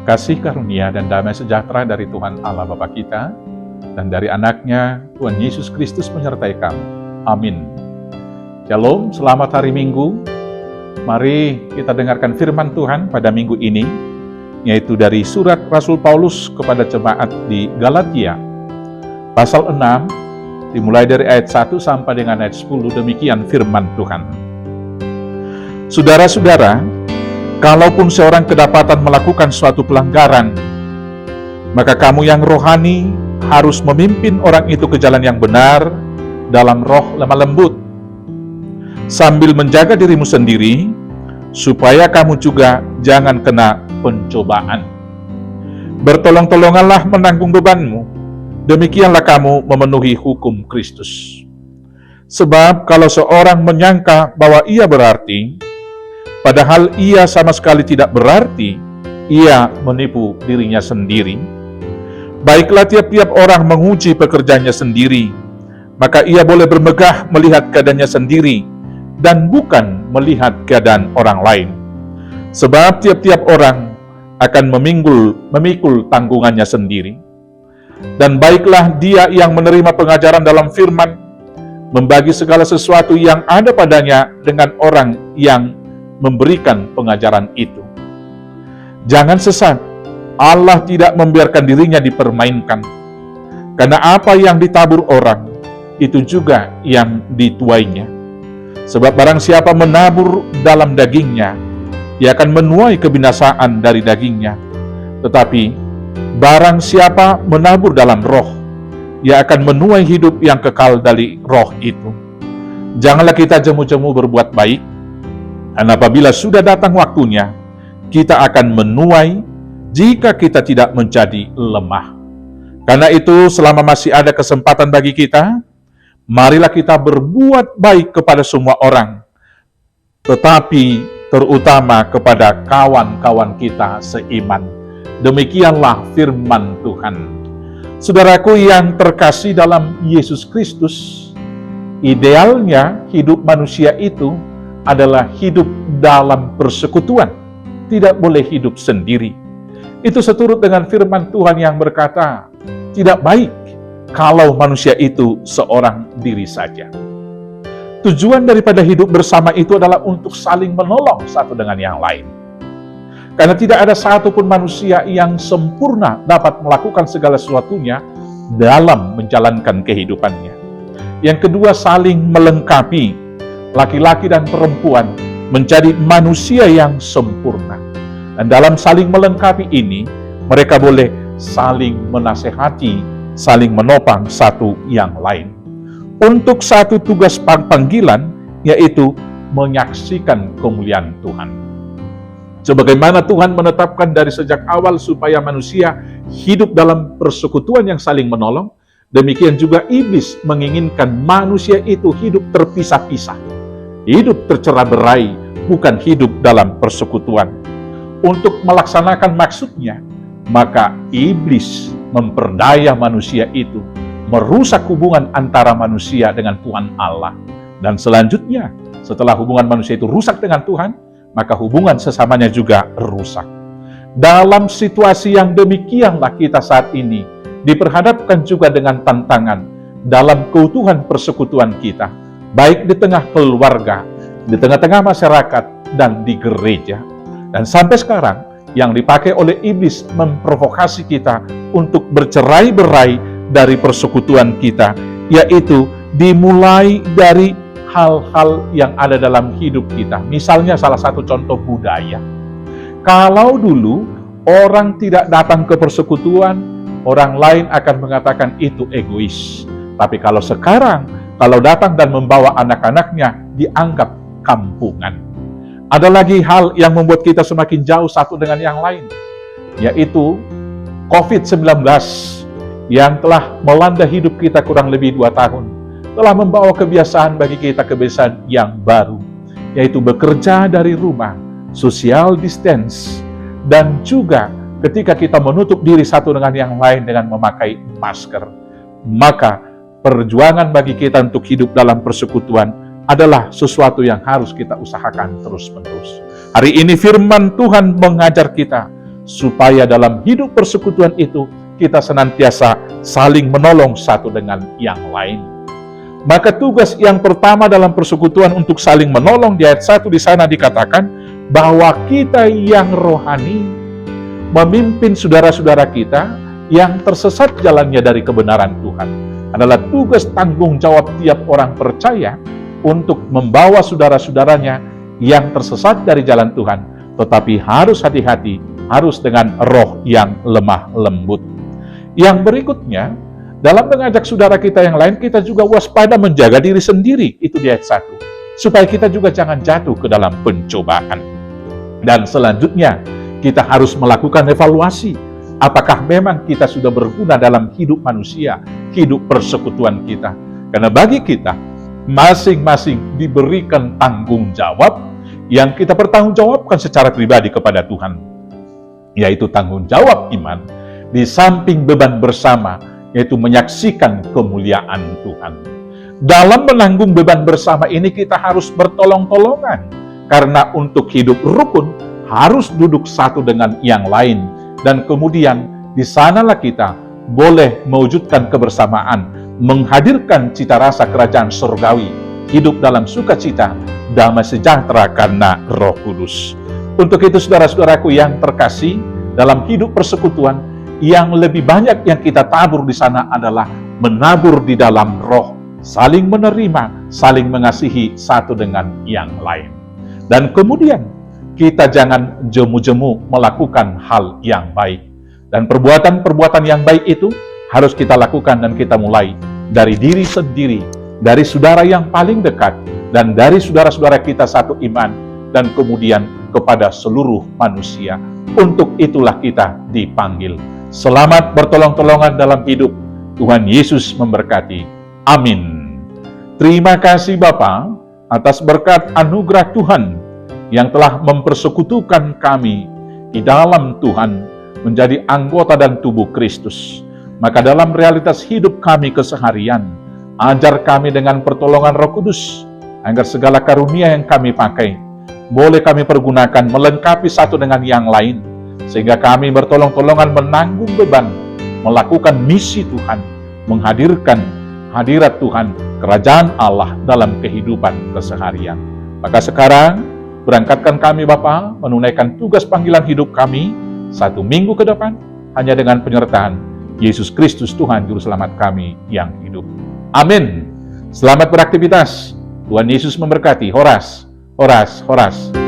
kasih karunia dan damai sejahtera dari Tuhan Allah Bapa kita dan dari anaknya Tuhan Yesus Kristus menyertai kamu. Amin. Shalom, selamat hari Minggu. Mari kita dengarkan firman Tuhan pada minggu ini, yaitu dari surat Rasul Paulus kepada jemaat di Galatia, pasal 6, dimulai dari ayat 1 sampai dengan ayat 10, demikian firman Tuhan. Saudara-saudara, kalaupun seorang kedapatan melakukan suatu pelanggaran, maka kamu yang rohani harus memimpin orang itu ke jalan yang benar dalam roh lemah lembut, sambil menjaga dirimu sendiri, supaya kamu juga jangan kena pencobaan. Bertolong-tolonganlah menanggung bebanmu, demikianlah kamu memenuhi hukum Kristus. Sebab kalau seorang menyangka bahwa ia berarti, padahal ia sama sekali tidak berarti, ia menipu dirinya sendiri. Baiklah tiap-tiap orang menguji pekerjaannya sendiri, maka ia boleh bermegah melihat keadaannya sendiri, dan bukan melihat keadaan orang lain. Sebab tiap-tiap orang akan memikul tanggungannya sendiri. Dan baiklah dia yang menerima pengajaran dalam firman, membagi segala sesuatu yang ada padanya dengan orang yang memberikan pengajaran itu. Jangan sesat, Allah tidak membiarkan dirinya dipermainkan. Karena apa yang ditabur orang, itu juga yang dituainya. Sebab barang siapa menabur dalam dagingnya, ia akan menuai kebinasaan dari dagingnya. Tetapi barang siapa menabur dalam roh, ia akan menuai hidup yang kekal dari roh itu. Janganlah kita jemu-jemu berbuat baik, dan apabila sudah datang waktunya, kita akan menuai jika kita tidak menjadi lemah. Karena itu, selama masih ada kesempatan bagi kita, marilah kita berbuat baik kepada semua orang, tetapi terutama kepada kawan-kawan kita seiman. Demikianlah firman Tuhan. Saudaraku yang terkasih dalam Yesus Kristus, idealnya hidup manusia itu adalah hidup dalam persekutuan, tidak boleh hidup sendiri. Itu seturut dengan firman Tuhan yang berkata, tidak baik kalau manusia itu seorang diri saja. Tujuan daripada hidup bersama itu adalah untuk saling menolong satu dengan yang lain. Karena tidak ada satupun manusia yang sempurna dapat melakukan segala sesuatunya dalam menjalankan kehidupannya. Yang kedua, saling melengkapi. Laki-laki dan perempuan menjadi manusia yang sempurna. Dan dalam saling melengkapi ini, mereka boleh saling menasehati, saling menopang satu yang lain. Untuk satu tugas panggilan, yaitu menyaksikan kemuliaan Tuhan. Sebagaimana Tuhan menetapkan dari sejak awal supaya manusia hidup dalam persekutuan yang saling menolong, demikian juga iblis menginginkan manusia itu hidup terpisah-pisah. Hidup tercerai-berai, bukan hidup dalam persekutuan. Untuk melaksanakan maksudnya, maka iblis memperdaya manusia itu, merusak hubungan antara manusia dengan Tuhan Allah. Dan selanjutnya, setelah hubungan manusia itu rusak dengan Tuhan, maka hubungan sesamanya juga rusak. Dalam situasi yang demikianlah kita saat ini diperhadapkan juga dengan tantangan dalam keutuhan persekutuan kita, baik di tengah keluarga, di tengah-tengah masyarakat, dan di gereja. Dan sampai sekarang, yang dipakai oleh iblis memprovokasi kita untuk bercerai-berai dari persekutuan kita, yaitu dimulai dari hal-hal yang ada dalam hidup kita. Misalnya salah satu contoh budaya. Kalau dulu orang tidak datang ke persekutuan, orang lain akan mengatakan itu egois. Tapi kalau sekarang, kalau datang dan membawa anak-anaknya, dianggap kampungan. Ada lagi hal yang membuat kita semakin jauh satu dengan yang lain, yaitu COVID-19 yang telah melanda hidup kita kurang lebih 2 tahun, telah membawa kebiasaan bagi kita, kebiasaan yang baru, yaitu bekerja dari rumah, social distance, dan juga ketika kita menutup diri satu dengan yang lain dengan memakai masker. Maka perjuangan bagi kita untuk hidup dalam persekutuan adalah sesuatu yang harus kita usahakan terus-menerus. Hari ini firman Tuhan mengajar kita supaya dalam hidup persekutuan itu kita senantiasa saling menolong satu dengan yang lain. Maka tugas yang pertama dalam persekutuan untuk saling menolong di ayat 1 di sana dikatakan bahwa kita yang rohani memimpin saudara-saudara kita yang tersesat jalannya dari kebenaran Tuhan. Adalah tugas tanggung jawab tiap orang percaya untuk membawa saudara-saudaranya yang tersesat dari jalan Tuhan, tetapi harus hati-hati, harus dengan roh yang lemah lembut. Yang berikutnya, dalam mengajak saudara kita yang lain, kita juga waspada menjaga diri sendiri, itu di ayat 1, supaya kita juga jangan jatuh ke dalam pencobaan. Dan selanjutnya, kita harus melakukan evaluasi, apakah memang kita sudah berguna dalam hidup manusia, hidup persekutuan kita. Karena bagi kita, masing-masing diberikan tanggung jawab yang kita bertanggungjawabkan secara pribadi kepada Tuhan, yaitu tanggung jawab iman, di samping beban bersama, yaitu menyaksikan kemuliaan Tuhan. Dalam menanggung beban bersama ini kita harus bertolong-tolongan, karena untuk hidup rukun harus duduk satu dengan yang lain, dan kemudian di sanalah kita boleh mewujudkan kebersamaan, menghadirkan cita rasa kerajaan surgawi, hidup dalam sukacita, damai sejahtera karena Roh Kudus. Untuk itu saudara-saudaraku yang terkasih, dalam hidup persekutuan, yang lebih banyak yang kita tabur di sana adalah menabur di dalam roh, saling menerima, saling mengasihi satu dengan yang lain. Dan kemudian, kita jangan jemu-jemu melakukan hal yang baik. Dan perbuatan-perbuatan yang baik itu harus kita lakukan dan kita mulai dari diri sendiri, dari saudara yang paling dekat, dan dari saudara-saudara kita satu iman, dan kemudian kepada seluruh manusia. Untuk itulah kita dipanggil. Selamat bertolong-tolongan dalam hidup. Tuhan Yesus memberkati. Amin. Terima kasih Bapa atas berkat anugerah Tuhan yang telah mempersekutukan kami di dalam Tuhan menjadi anggota dan tubuh Kristus. Maka dalam realitas hidup kami keseharian, ajar kami dengan pertolongan Roh Kudus, agar segala karunia yang kami pakai, boleh kami pergunakan melengkapi satu dengan yang lain, sehingga kami bertolong-tolongan menanggung beban, melakukan misi Tuhan, menghadirkan hadirat Tuhan, kerajaan Allah dalam kehidupan keseharian. Maka sekarang, berangkatkan kami Bapa, menunaikan tugas panggilan hidup kami, 1 minggu ke depan, hanya dengan penyertaan Yesus Kristus Tuhan Juru Selamat kami yang hidup. Amin. Selamat beraktivitas. Tuhan Yesus memberkati. Horas, horas, horas.